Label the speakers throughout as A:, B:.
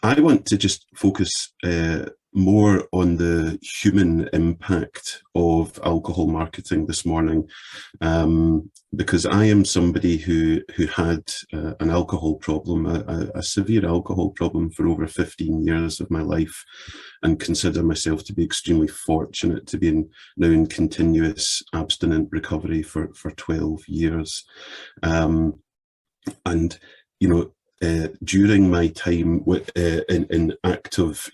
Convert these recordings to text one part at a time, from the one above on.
A: I want to just focus more on the human impact of alcohol marketing this morning, because I am somebody who had an alcohol problem, a severe alcohol problem for over 15 years of my life, and consider myself to be extremely fortunate to be now in continuous abstinent recovery for 12 years. And, you know, during my time with an active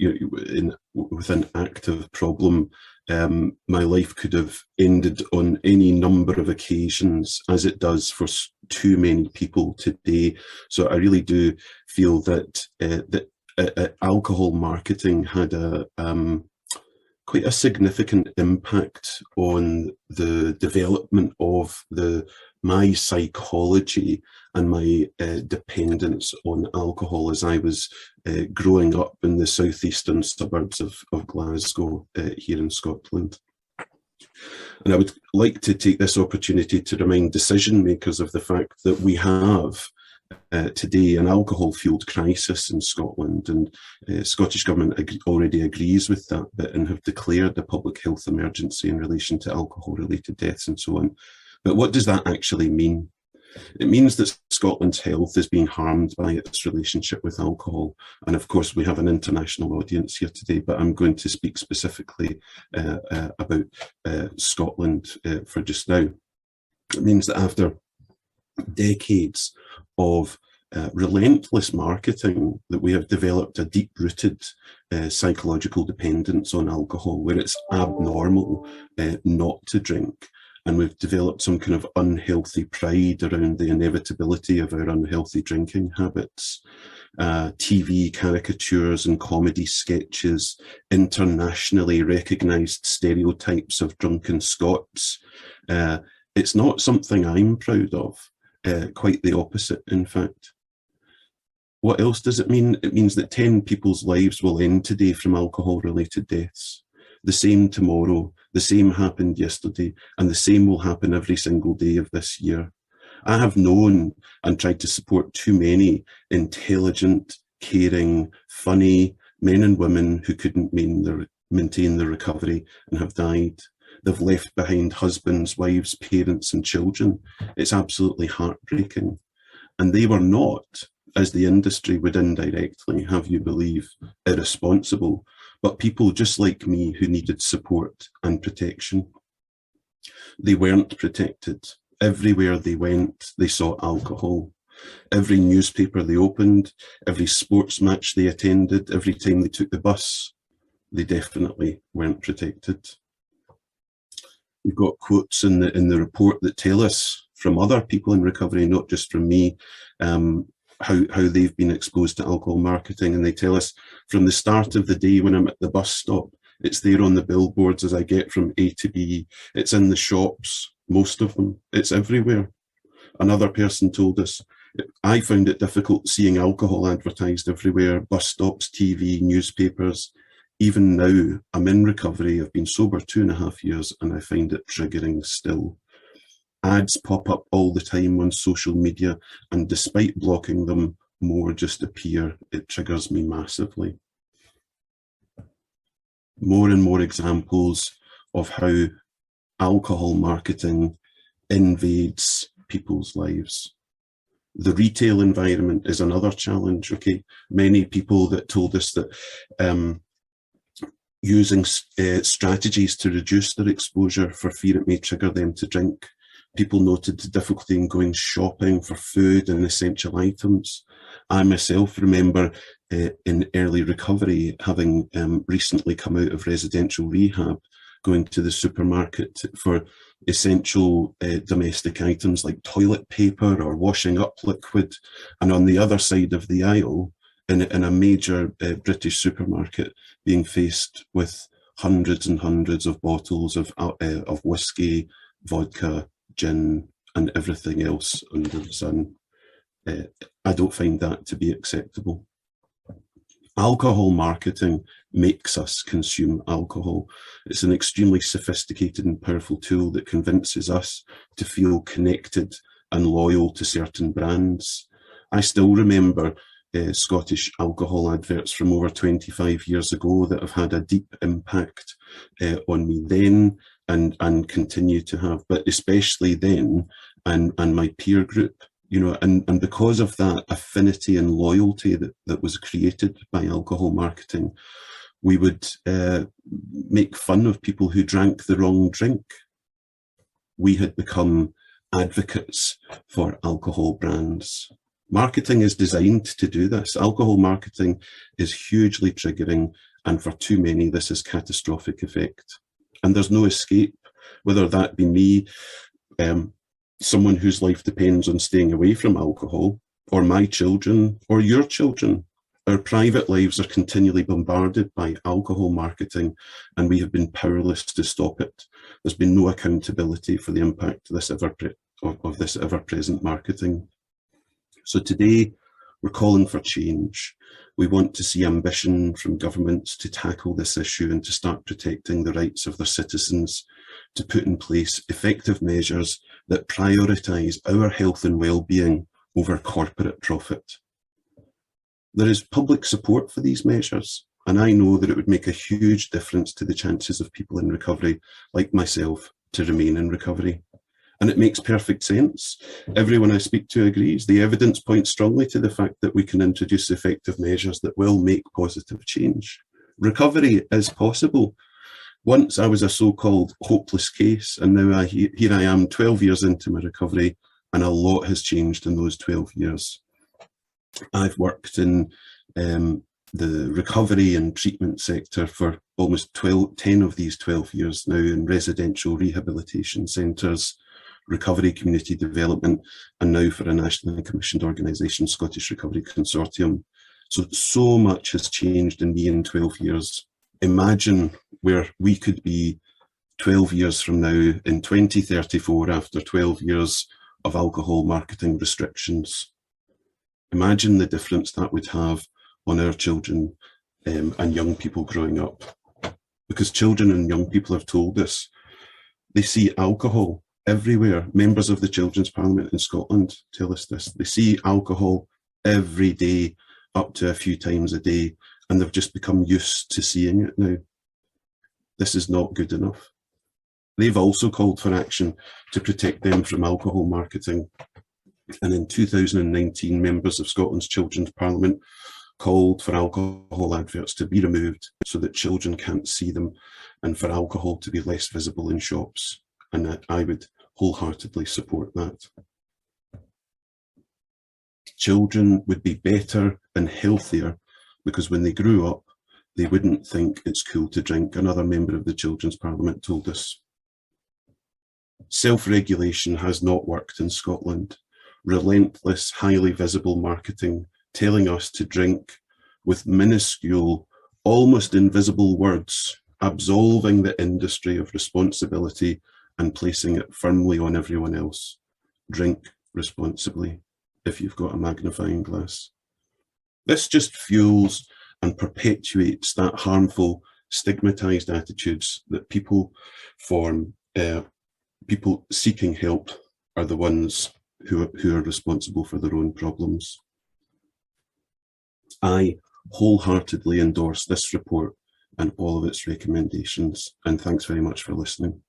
A: problem, my life could have ended on any number of occasions, as it does for too many people today. So I really do feel that alcohol marketing had quite a significant impact on the development of my psychology and my dependence on alcohol as I was growing up in the southeastern suburbs of Glasgow here in Scotland. And I would like to take this opportunity to remind decision makers of the fact that we have today an alcohol-fueled crisis in Scotland, and Scottish Government already agrees with that bit and have declared a public health emergency in relation to alcohol-related deaths and so on. But what does that actually mean? It means that Scotland's health is being harmed by its relationship with alcohol. And of course, we have an international audience here today, but I'm going to speak specifically about Scotland for just now. It means that after decades of relentless marketing, that we have developed a deep-rooted psychological dependence on alcohol, where it's abnormal not to drink. And we've developed some kind of unhealthy pride around the inevitability of our unhealthy drinking habits. TV caricatures and comedy sketches, internationally recognised stereotypes of drunken Scots. It's not something I'm proud of, quite the opposite, in fact. What else does it mean? It means that 10 people's lives will end today from alcohol-related deaths. The same tomorrow, the same happened yesterday, and the same will happen every single day of this year. I have known and tried to support too many intelligent, caring, funny men and women who couldn't maintain their recovery and have died. They've left behind husbands, wives, parents, and children. It's absolutely heartbreaking. And they were not, as the industry would indirectly have you believe, irresponsible, but people just like me who needed support and protection. They weren't protected. Everywhere they went, they saw alcohol. Every newspaper they opened, every sports match they attended, every time they took the bus, they definitely weren't protected. We've got quotes in the report that tell us from other people in recovery, not just from me, how they've been exposed to alcohol marketing. And they tell us from the start of the day when I'm at the bus stop, it's there on the billboards as I get from A to B. It's in the shops, most of them. It's everywhere. Another person told us, I found it difficult seeing alcohol advertised everywhere, bus stops, TV, newspapers. Even now, I'm in recovery. I've been sober 2.5 years and I find it triggering still. Ads pop up all the time on social media, and despite blocking them, more just appear. It triggers me massively. More and more examples of how alcohol marketing invades people's lives. The retail environment is another challenge, okay? Many people that told us that using strategies to reduce their exposure for fear it may trigger them to drink. People noted the difficulty in going shopping for food and essential items. I myself remember in early recovery, having recently come out of residential rehab, going to the supermarket for essential domestic items like toilet paper or washing up liquid. And on the other side of the aisle, in a major British supermarket, being faced with hundreds and hundreds of bottles of whiskey, vodka, gin, and everything else under the sun. I don't find that to be acceptable. Alcohol marketing makes us consume alcohol. It's an extremely sophisticated and powerful tool that convinces us to feel connected and loyal to certain brands. I still remember Scottish alcohol adverts from over 25 years ago that have had a deep impact on me then and continue to have, but especially then, and my peer group, you know, and because of that affinity and loyalty that was created by alcohol marketing, we would make fun of people who drank the wrong drink. We had become advocates for alcohol brands. Marketing is designed to do this. Alcohol marketing is hugely triggering, and for too many, this has catastrophic effect. And there's no escape, whether that be me, someone whose life depends on staying away from alcohol, or my children, or your children. Our private lives are continually bombarded by alcohol marketing, and we have been powerless to stop it. There's been no accountability for the impact of this ever-present marketing. So today, we're calling for change. We want to see ambition from governments to tackle this issue and to start protecting the rights of their citizens, to put in place effective measures that prioritise our health and well-being over corporate profit. There is public support for these measures, and I know that it would make a huge difference to the chances of people in recovery, like myself, to remain in recovery. And it makes perfect sense. Everyone I speak to agrees. The evidence points strongly to the fact that we can introduce effective measures that will make positive change. Recovery is possible. Once I was a so-called hopeless case, and now here I am 12 years into my recovery, and a lot has changed in those 12 years. I've worked in the recovery and treatment sector for almost 10 of these 12 years now, in residential rehabilitation centres, recovery community development, and now for a nationally commissioned organisation, Scottish Recovery Consortium. So much has changed in me in 12 years. Imagine where we could be 12 years from now in 2034 after 12 years of alcohol marketing restrictions. Imagine the difference that would have on our children and young people growing up. Because children and young people have told us they see alcohol everywhere. Members of the Children's Parliament in Scotland tell us this. They see alcohol every day, up to a few times a day, and they've just become used to seeing it now. This is not good enough. They've also called for action to protect them from alcohol marketing. And in 2019, members of Scotland's Children's Parliament called for alcohol adverts to be removed so that children can't see them, and for alcohol to be less visible in shops. And I would wholeheartedly support that. Children would be better and healthier because when they grew up, they wouldn't think it's cool to drink, another member of the Children's Parliament told us. Self-regulation has not worked in Scotland. Relentless, highly visible marketing telling us to drink with minuscule, almost invisible words, absolving the industry of responsibility and placing it firmly on everyone else. Drink responsibly if you've got a magnifying glass. This just fuels and perpetuates that harmful, stigmatized attitudes that people form. People seeking help are the ones who are responsible for their own problems. I wholeheartedly endorse this report and all of its recommendations, and thanks very much for listening.